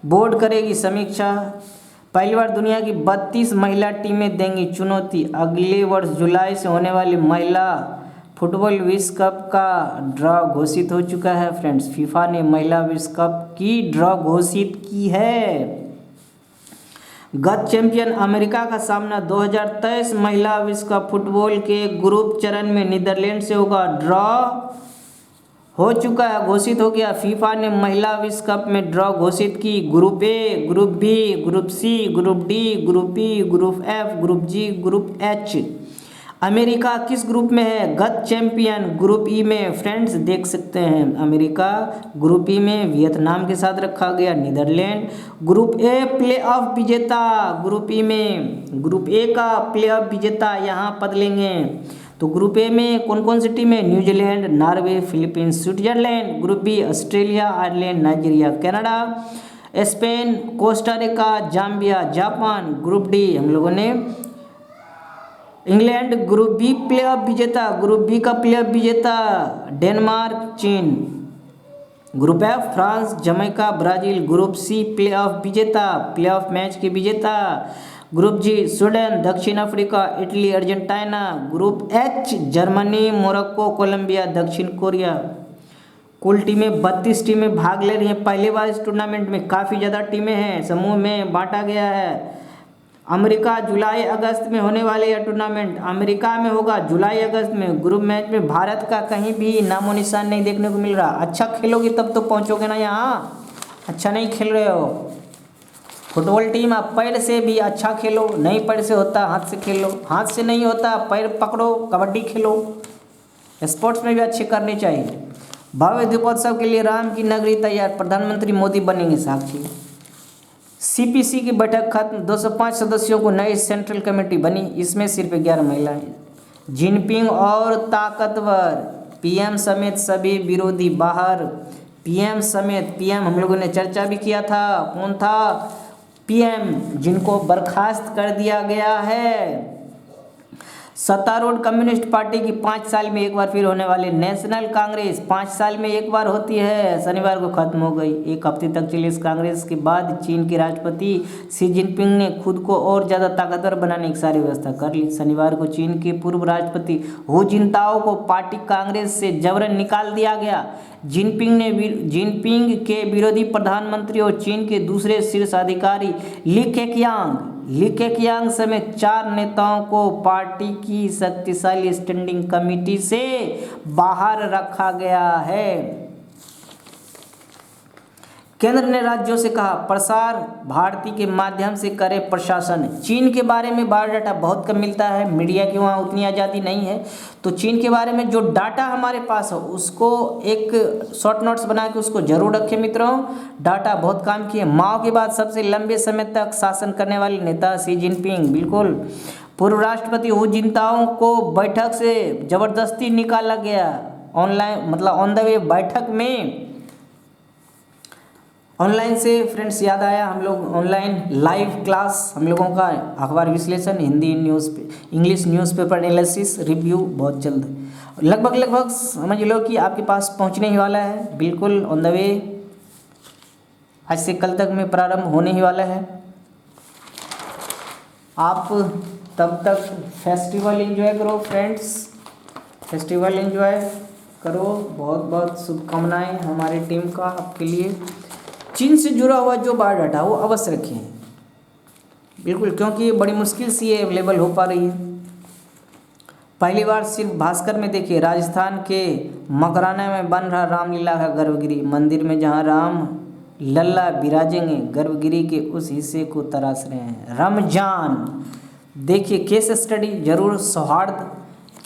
बोर्ड करेगी समीक्षा। पहली बार दुनिया की 32 महिला टीमें देंगी चुनौती। अगले वर्ष जुलाई से होने वाली महिला फुटबॉल विश्व कप का ड्रॉ घोषित हो चुका है फ्रेंड्स। फीफा ने महिला विश्व कप की ड्रॉ घोषित की है। गत चैंपियन अमेरिका का सामना 2023 महिला विश्व कप फुटबॉल के ग्रुप चरण में नीदरलैंड से होगा। ड्रॉ हो चुका है, घोषित हो गया। फीफा ने महिला विश्व कप में ड्रॉ घोषित की। Group A, group B, group C, group D, group E, group F, group G, group H. America किस ग्रुप में है? गत चैंपियन ग्रुप ई में फ्रेंड्स देख सकते हैं। अमेरिका ग्रुप ई में वियतनाम के साथ रखा गया नीदरलैंड। ग्रुप ए प्लेऑफ विजेता, ग्रुप ई में ग्रुप ए का प्लेऑफ विजेता यहाँ पद लेंगे। तो ग्रुप ए में कौन कौन सी टीम है? New Zealand, Norway, Philippines, Switzerland. Group B Australia, Ireland, Nigeria, Canada, Spain, Costa Rica, Zambia, Japan. Group D हम लोगों ने इंग्लैंड। ग्रुप बी प्लेऑफ विजेता, ग्रुप बी का प्लेऑफ विजेता डेनमार्क, चीन। Group F France, Jamaica, Brazil. Group C playoff विजेता, प्लेऑफ मैच के विजेता ग्रुप जी स्वीडन, दक्षिण Africa, Italy, Argentina. Group H Germany, Morocco, Colombia, दक्षिण कोरिया। कुल टीमें 32 टीमें भाग ले रही हैं। पहली बार इस टूर्नामेंट में काफ़ी ज़्यादा टीमें हैं, समूह में बांटा गया है। अमेरिका जुलाई अगस्त में होने वाले यह टूर्नामेंट अमेरिका में होगा, जुलाई अगस्त में। ग्रुप मैच में भारत का कहीं भी नामो निशान नहीं देखने को मिल रहा। अच्छा खेलोगे तब तो पहुंचोगे ना यहाँ, अच्छा नहीं खेल रहे हो। फुटबॉल टीम आप पैर से भी अच्छा खेलो, नहीं पैर से होता हाथ से खेलो, हाथ से नहीं होता पैर पकड़ो, कबड्डी खेलो। स्पोर्ट्स में भी अच्छे करने चाहिए। भव्य दीपोत्सव के लिए राम की नगरी तैयार, प्रधानमंत्री मोदी बनेंगे साक्षी। सीपीसी की बैठक खत्म, 205 सदस्यों को नई सेंट्रल कमेटी बनी, इसमें सिर्फ 11 महिलाएं। जिनपिंग और ताकतवर, पीएम समेत सभी विरोधी बाहर। पीएम समेत, पीएम हम लोगों ने चर्चा भी किया था, कौन था पीएम जिनको बर्खास्त कर दिया गया है। सत्तारूढ़ कम्युनिस्ट पार्टी की 5 साल में एक बार फिर होने वाली नेशनल कांग्रेस 5 साल में एक बार होती है, शनिवार को खत्म हो गई। एक हफ्ते तक चली इस कांग्रेस के बाद चीन के राष्ट्रपति शी जिनपिंग ने खुद को और ज़्यादा ताकतवर बनाने की सारी व्यवस्था कर ली। शनिवार को चीन के पूर्व राष्ट्रपति हू जिनताओ को पार्टी कांग्रेस से जबरन निकाल दिया गया। जिनपिंग के विरोधी प्रधानमंत्री और चीन के दूसरे शीर्ष अधिकारी ली केकियांग समेत 4 नेताओं को पार्टी की शक्तिशाली स्टैंडिंग कमेटी से बाहर रखा गया है। केंद्र ने राज्यों से कहा प्रसार भारती के माध्यम से करे प्रशासन। चीन के बारे में बायोडाटा बहुत कम मिलता है, मीडिया की वहाँ उतनी आज़ादी नहीं है, तो चीन के बारे में जो डाटा हमारे पास है उसको एक शॉर्ट नोट्स बना के उसको जरूर रखें मित्रों। डाटा बहुत काम किए। माओ के बाद सबसे लंबे समय तक शासन करने वाले नेता शी जिनपिंग, बिल्कुल। पूर्व राष्ट्रपति हू जिनताओ को बैठक से जबरदस्ती निकाला गया, ऑनलाइन मतलब ऑन द वे बैठक में। ऑनलाइन से फ्रेंड्स याद आया, हम लोग ऑनलाइन लाइव क्लास हम लोगों का अखबार विश्लेषण, Hindi news, English newspaper analysis review बहुत जल्द लगभग समझ लो कि आपके पास पहुंचने ही वाला है, बिल्कुल ऑन द वे। आज से कल तक में प्रारंभ होने ही वाला है। आप तब तक फेस्टिवल एंजॉय करो फ्रेंड्स, फेस्टिवल एंजॉय करो। बहुत बहुत शुभकामनाएं हमारी टीम का आपके लिए। चीन से जुड़ा हुआ जो बायोडाटा वो अवश्य रखें, बिल्कुल, क्योंकि ये बड़ी मुश्किल से ये अवेलेबल हो पा रही है। पहली बार सिर्फ भास्कर में देखिए, राजस्थान के मकराना में बन रहा रामलीला का गर्भगिरी मंदिर में, जहाँ राम लल्ला विराजेंगे, गर्भगिरी के उस हिस्से को तराश रहे हैं। रमजान देखिए, केस स्टडी जरूर सौहार्द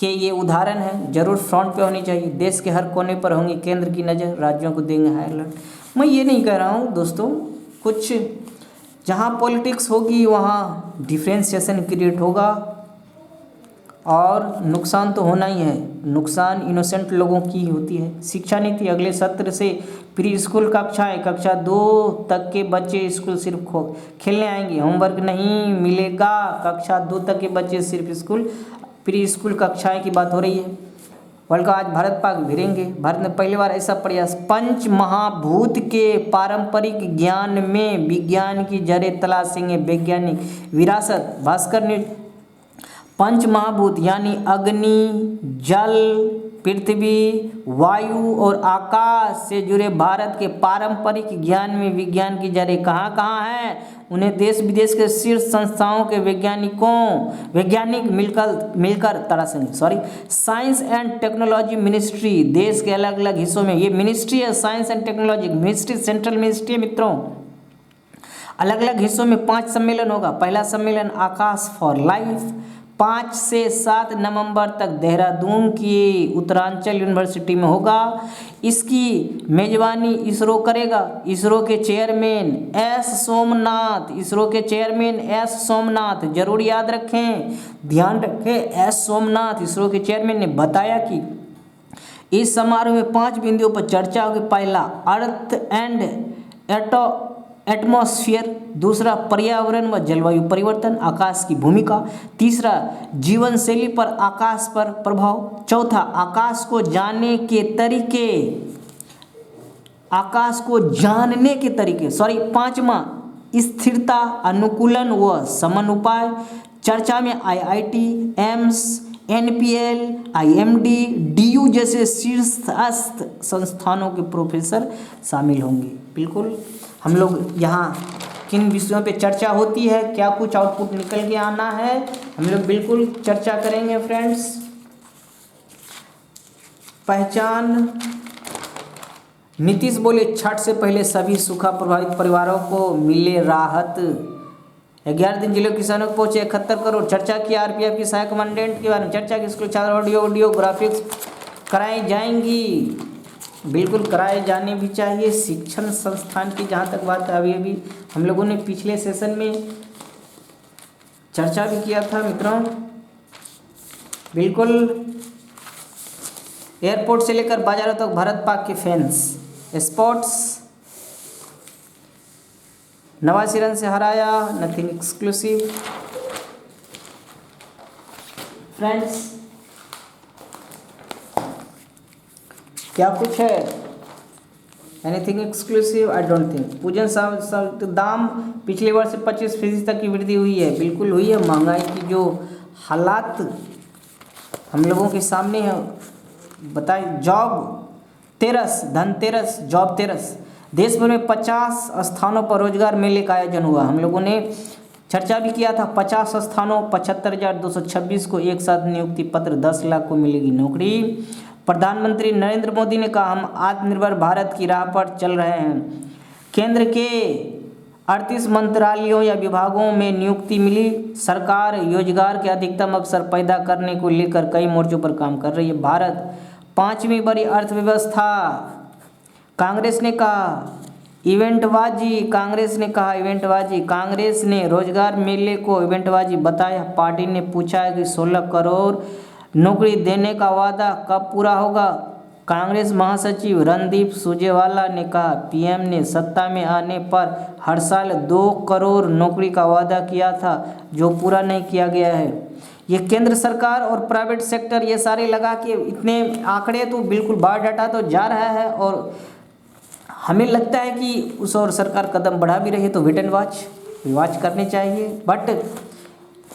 के ये उदाहरण है, जरूर फ्रंट पे होनी चाहिए। देश के हर कोने पर होंगी केंद्र की नज़र, राज्यों को देंगे हाई अलर्ट। मैं ये नहीं कह रहा हूँ दोस्तों, कुछ जहाँ पॉलिटिक्स होगी वहाँ डिफ्रेंशिएशन क्रिएट होगा और नुकसान तो होना ही है। नुकसान इनोसेंट लोगों की होती है। शिक्षा नीति अगले सत्र से प्री स्कूल कक्षाएँ, कक्षा 2 तक के बच्चे स्कूल सिर्फ खेलने आएंगे, होमवर्क नहीं मिलेगा। कक्षा 2 तक के बच्चे सिर्फ स्कूल, प्री स्कूल कक्षाएँ की बात हो रही है। वर्ल्ड कप आज भारत पाक भिड़ेंगे। भारत ने पहली बार ऐसा प्रयास। पंच महाभूत के पारंपरिक ज्ञान में विज्ञान की जड़ें तलाशेंगे वैज्ञानिक। विरासत भास्कर ने पंच महाभूत यानी अग्नि, जल, पृथ्वी, वायु और आकाश से जुड़े भारत के पारंपरिक ज्ञान में विज्ञान की जड़ें कहाँ कहाँ हैं? उन्हें देश विदेश के शीर्ष संस्थाओं के वैज्ञानिक मिलकर तराशेंगे। साइंस एंड टेक्नोलॉजी मिनिस्ट्री देश के अलग अलग हिस्सों में, ये मिनिस्ट्री है science and technology ministry, central ministry है मित्रों। अलग अलग हिस्सों में 5 सम्मेलन होगा। पहला सम्मेलन आकाश फॉर लाइफ 5 से 7 नवंबर तक देहरादून की उत्तरांचल यूनिवर्सिटी में होगा। इसकी मेजबानी इसरो करेगा। इसरो के चेयरमैन एस सोमनाथ, जरूर याद रखें, ध्यान रखें, एस सोमनाथ इसरो के चेयरमैन ने बताया कि इस समारोह में 5 बिंदुओं पर चर्चा होगी। पहला अर्थ एंड एटमॉस्फेयर, दूसरा पर्यावरण व जलवायु परिवर्तन, आकाश की भूमिका, तीसरा जीवन शैली पर आकाश पर प्रभाव, चौथा आकाश को जानने के तरीके, पांचवा स्थिरता, अनुकूलन व समन उपाय। चर्चा में IIT, AIIMS, NPL, IMD, DU जैसे शीर्षस्थ संस्थानों के प्रोफेसर शामिल होंगे। बिल्कुल हम लोग यहाँ किन विषयों पे चर्चा होती है, क्या कुछ आउटपुट निकल के आना है, हम लोग बिल्कुल चर्चा करेंगे फ्रेंड्स। पहचान, नीतीश बोले छठ से पहले सभी सूखा प्रभावित परिवारों को मिले राहत। 11 दिन जिलों किसानों को पहुंचे 71 करोड़। चर्चा की आरपीएफ की सहायक कमांडेंट के बारे में, चर्चा की स्कूल छात्र ऑडियो ग्राफिक्स कराई जाएंगी, बिल्कुल कराए जाने भी चाहिए। शिक्षण संस्थान की जहाँ तक बात है, अभी हम लोगों ने पिछले सेशन में चर्चा भी किया था मित्रों। बिल्कुल एयरपोर्ट से लेकर बाजारों तक भारत पाक के फैंस। स्पोर्ट्स, 89 रन से हराया, नथिंग एक्सक्लूसिव। फ्रेंड्स क्या कुछ है? Anything exclusive? I don't think. पूजन दाम पिछले वर्ष से 25% तक की वृद्धि हुई है। बिल्कुल हुई है। महंगाई की जो हालात हम लोगों के सामने है, बताइए। जॉब तेरस देश भर में 50 स्थानों पर रोजगार मेले का आयोजन हुआ। हम लोगों ने चर्चा भी किया था। 50 स्थानों 75,226 को एक साथ नियुक्ति पत्र, 10 लाख को मिलेगी नौकरी। प्रधानमंत्री नरेंद्र मोदी ने कहा, हम आत्मनिर्भर भारत की राह पर चल रहे हैं। केंद्र के 38 मंत्रालयों या विभागों में नियुक्ति मिली। सरकार रोजगार के अधिकतम अवसर पैदा करने को लेकर कई मोर्चों पर काम कर रही है। भारत 5वीं बड़ी अर्थव्यवस्था। कांग्रेस ने कहा इवेंटबाजी। कांग्रेस ने रोजगार मेले को इवेंटबाजी बताया। पार्टी ने पूछा है कि 16 करोड़ नौकरी देने का वादा कब पूरा होगा। कांग्रेस महासचिव रणदीप सुरजेवाला ने कहा, पीएम ने सत्ता में आने पर हर साल 2 करोड़ नौकरी का वादा किया था, जो पूरा नहीं किया गया है। ये केंद्र सरकार और प्राइवेट सेक्टर ये सारे लगा के इतने आंकड़े तो बिल्कुल बायोडाटा तो जा रहा है, और हमें लगता है कि उस और सरकार कदम बढ़ा भी रही है, तो वेट एंड वॉच करने चाहिए। बट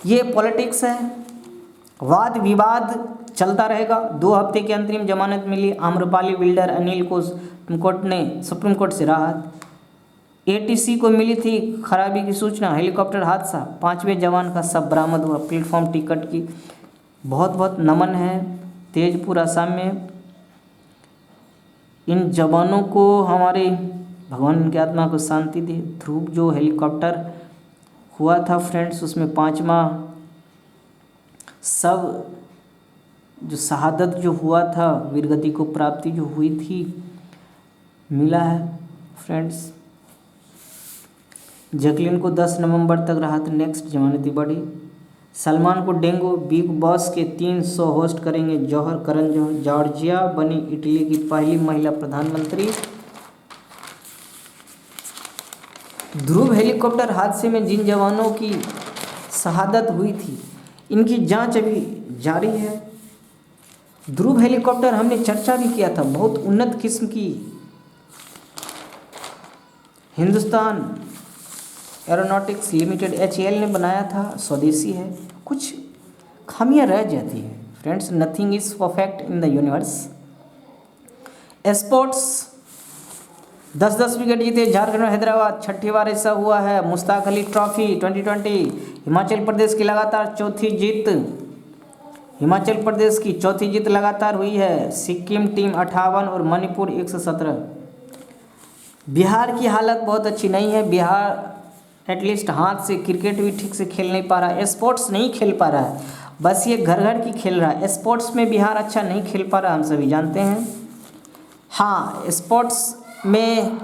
ये पॉलिटिक्स है, वाद विवाद चलता रहेगा। 2 हफ्ते की अंतरिम जमानत मिली आम्रपाली बिल्डर अनिल को सुप्रीम कोर्ट से राहत। एटीसी को मिली थी खराबी की सूचना, हेलीकॉप्टर हादसा, 5वें जवान का शव बरामद हुआ। प्लेटफॉर्म टिकट की बहुत बहुत नमन है। तेजपुर असम में इन जवानों को हमारे भगवान की आत्मा को शांति दे। ध्रुव जो हेलीकॉप्टर हुआ था फ्रेंड्स, उसमें 5वां सब जो शहादत जो हुआ था, वीरगति को प्राप्ति जो हुई थी, मिला है फ्रेंड्स। जैकलिन को 10 नवंबर तक राहत, नेक्स्ट जमानती बढ़ी। सलमान को डेंगू, बिग बॉस के 3 शो होस्ट करेंगे करण जौहर। जॉर्जिया बनी इटली की पहली महिला प्रधानमंत्री। ध्रुव हेलीकॉप्टर हादसे में जिन जवानों की शहादत हुई थी, इनकी जांच अभी जारी है। ध्रुव हेलीकॉप्टर हमने चर्चा भी किया था, बहुत उन्नत किस्म की हिंदुस्तान एरोनॉटिक्स लिमिटेड HAL ने बनाया था, स्वदेशी है। कुछ खामियां रह जाती है। Friends, nothing is perfect in the universe. Sports 10-10 wicket जीते झारखंड और हैदराबाद, छठी बार ऐसा हुआ है। मुश्ताक अली ट्रॉफी 2020, हिमाचल प्रदेश की लगातार चौथी जीत, हिमाचल प्रदेश की चौथी जीत लगातार हुई है। सिक्किम टीम 58 और मणिपुर 117। बिहार की हालत बहुत अच्छी नहीं है। बिहार एटलीस्ट हाथ से क्रिकेट भी ठीक से खेल नहीं पा रहा है, स्पोर्ट्स नहीं खेल पा रहा है, बस ये घर घर की खेल रहा है। स्पोर्ट्स में बिहार अच्छा नहीं खेल पा रहा, हम सभी जानते हैं। हाँ, स्पोर्ट्स में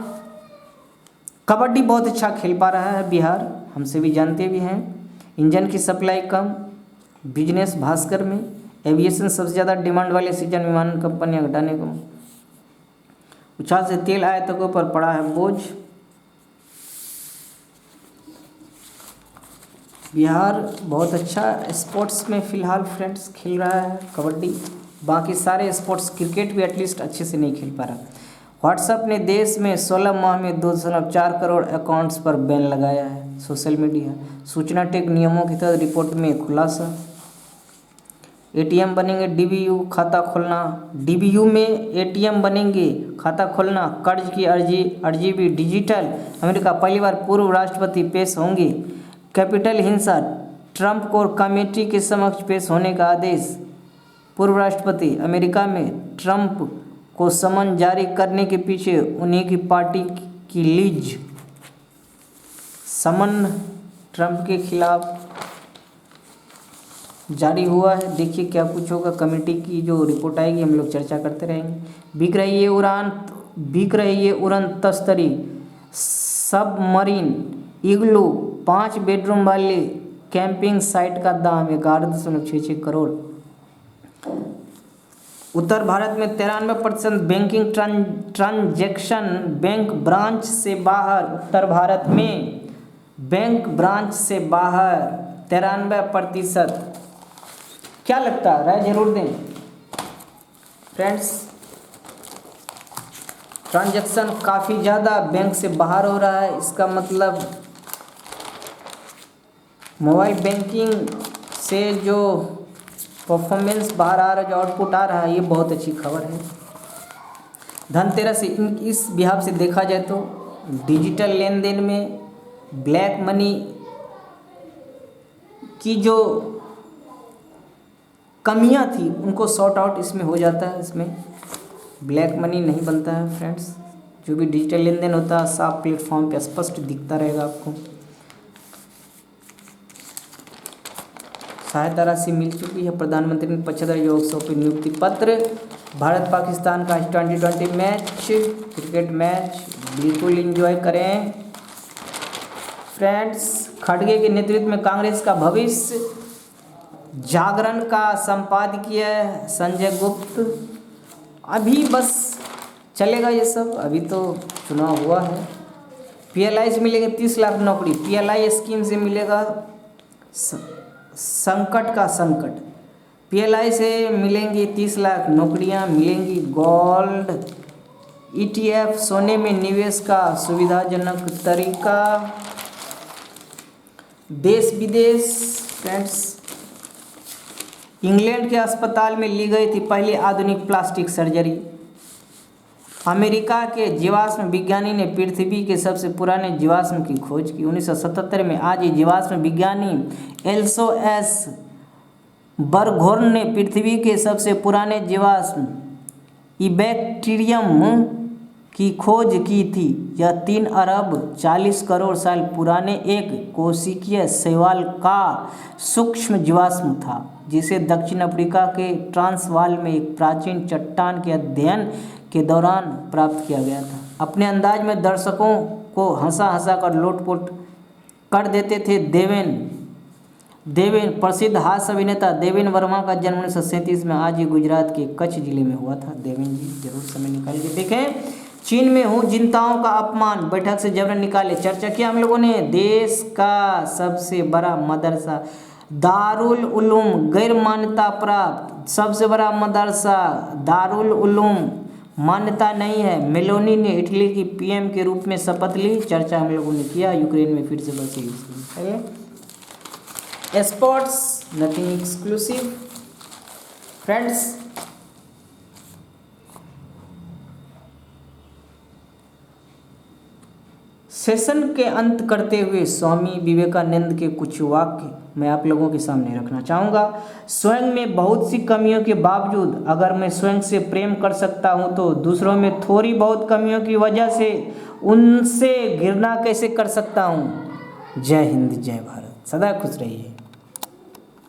कबड्डी बहुत अच्छा खेल पा रहा है बिहार, हम सभी जानते भी हैं। इंजन की सप्लाई कम, बिजनेस भास्कर में एविएशन सबसे ज़्यादा डिमांड वाले सीजन विमान कंपनियां घटाने को, उछाल से तेल आयातकों पर पड़ा है बोझ। बिहार बहुत अच्छा स्पोर्ट्स में फिलहाल फ्रेंड्स खेल रहा है कबड्डी, बाकी सारे स्पोर्ट्स क्रिकेट भी एटलीस्ट अच्छे से नहीं खेल पा रहा। व्हाट्सएप ने देश में 16 माह में 2.4 करोड़ अकाउंट्स पर बैन लगाया है। सोशल मीडिया सूचना टेक नियमों के तहत रिपोर्ट में खुलासा। एटीएम बनेंगे डीबीयू खाता खोलना, डीबीयू में एटीएम बनेंगे खाता खोलना, कर्ज की अर्जी भी डिजिटल। अमेरिका पहली बार पूर्व राष्ट्रपति पेश होंगे। कैपिटल हिंसा, ट्रंप को कमेटी के समक्ष पेश होने का आदेश। पूर्व राष्ट्रपति अमेरिका में ट्रंप को समन जारी करने के पीछे उन्हीं की पार्टी की लीज। समन ट्रंप के खिलाफ जारी हुआ है। देखिए क्या कुछ होगा, कमेटी की जो रिपोर्ट आएगी हम लोग चर्चा करते रहेंगे। बिक रही है उड़न तस्तरी सबमरीन इग्लू 5 बेडरूम वाले कैंपिंग साइट का दाम 11.66 करोड़। उत्तर भारत में 93% बैंकिंग ट्रांजैक्शन बैंक ब्रांच से बाहर। उत्तर भारत में बैंक ब्रांच से बाहर 93%। क्या लगता है, राय जरूर दें फ्रेंड्स। ट्रांजैक्शन काफ़ी ज़्यादा बैंक से बाहर हो रहा है, इसका मतलब मोबाइल बैंकिंग से जो परफॉर्मेंस बाहर आ रहा है, जो आउटपुट आ रहा है, ये बहुत अच्छी खबर है। धनतेरस इस बिहार से देखा जाए तो डिजिटल लेन देन में ब्लैक मनी की जो कमियां थी उनको सॉर्ट आउट इसमें हो जाता है। इसमें ब्लैक मनी नहीं बनता है फ्रेंड्स। जो भी डिजिटल लेन देन होता है साफ प्लेटफॉर्म पे स्पष्ट दिखता रहेगा आपको। सहायता राशि मिल चुकी है। प्रधानमंत्री ने 75 युवक सौंपे नियुक्ति पत्र। भारत पाकिस्तान का 2020 मैच, क्रिकेट मैच बिल्कुल एंजॉय करें फ्रेंड्स। खड़गे के नेतृत्व में कांग्रेस का भविष्य, जागरण का संपादकीय संजय गुप्त। अभी बस चलेगा ये सब, अभी तो चुनाव हुआ है। पीएलआई से मिलेंगे 30 लाख नौकरी। पीएलआई स्कीम से मिलेगा संकट का संकट। पीएलआई से मिलेंगी 30 लाख नौकरियां मिलेंगी। गोल्ड ETF, सोने में निवेश का सुविधाजनक तरीका। देश विदेश फ्रेंड्स, इंग्लैंड के अस्पताल में ली गई थी पहली आधुनिक प्लास्टिक सर्जरी। अमेरिका के जीवाश्म विज्ञानी ने पृथ्वी के सबसे पुराने जीवाश्म की खोज की। 1977 में आज ये जीवाश्म विज्ञानी एल्सोएस बर्गहोर्न ने पृथ्वी के सबसे पुराने जीवाश्म बैक्टीरियम की खोज की थी। यह 3 अरब 40 करोड़ साल पुराने एक कोशिकीय शैवाल का सूक्ष्म जीवाश्म था, जिसे दक्षिण अफ्रीका के ट्रांसवाल में एक प्राचीन चट्टान के अध्ययन के दौरान प्राप्त किया गया था। अपने अंदाज में दर्शकों को हंसा कर लोटपोट कर देते थे देवेन प्रसिद्ध हास्य अभिनेता देवेन वर्मा का जन्म 1937 में आज ही गुजरात के कच्छ जिले में हुआ था। देवेन जी जरूर समय निकाल के देखें। चीन में हूँ जिनताओं का अपमान, बैठक से जबरन निकाले। चर्चा किया हम लोगों ने। देश का सबसे बड़ा मदरसा दारुल उलूम गैर मान्यता प्राप्त। सबसे बड़ा मदरसा दारुल उलूम मान्यता नहीं है। मेलोनी ने इटली की PM के रूप में शपथ ली। चर्चा हम लोगों ने किया। यूक्रेन में फिर से बसी sports nothing exclusive. Friends, session के अंत करते हुए स्वामी विवेकानंद के कुछ वाक्य मैं आप लोगों के सामने रखना चाहूँगा। स्वयं में बहुत सी कमियों के बावजूद अगर मैं स्वयं से प्रेम कर सकता हूँ तो दूसरों में थोड़ी बहुत कमियों की वजह से उनसे घृणा कैसे कर सकता हूँ। जय हिंद, जय भारत, सदा खुश रहिए।